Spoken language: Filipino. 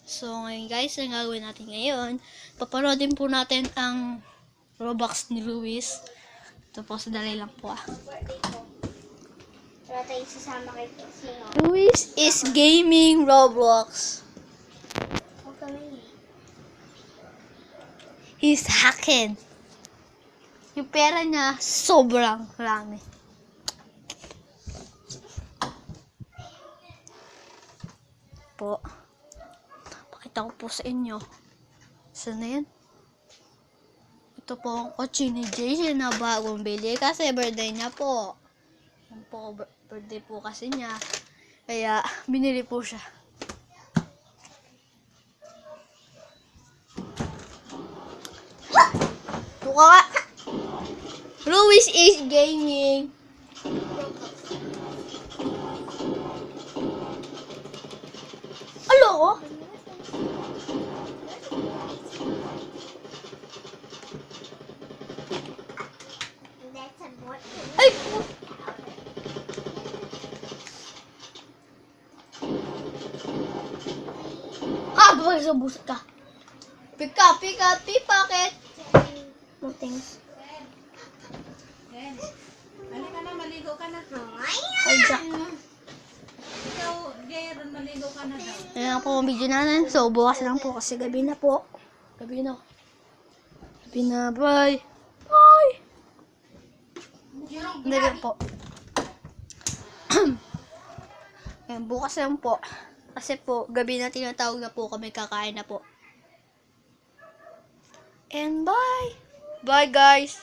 So, ngayon guys, ang gagawin natin ngayon, papanoodin po natin ang Roblox ni Luis. Ito po, sadali lang po Birthday ko. Wala tayong sasama kay sino. Luis is gaming Roblox. Huwag kami. He's hacking. Yung pera niya, sobrang rami. Po. Pakita ko po sa inyo. Saan na yan? Ito po ang kotse ni JJ na bagong bili kasi birthday niya po. Yan po, birthday po kasi niya. Kaya, binili po siya. Tuka ka! Luis is gaming. Alo? That's a birthday. Ay! Bawal sa buset ka. Pick-pocket. No thanks. Halika na, maligo ka na. Hijack. Ikaw, Jaron, maligo ka na daw. Ayan na po ang video natin. So, bukas lang po kasi gabi na po. Gabi na. Gabi na. Bye. Bye. Hindi lang po. Ayan, bukas lang po. Kasi po, gabi na tinatawag na po kami, kakain na po. And bye! Bye guys!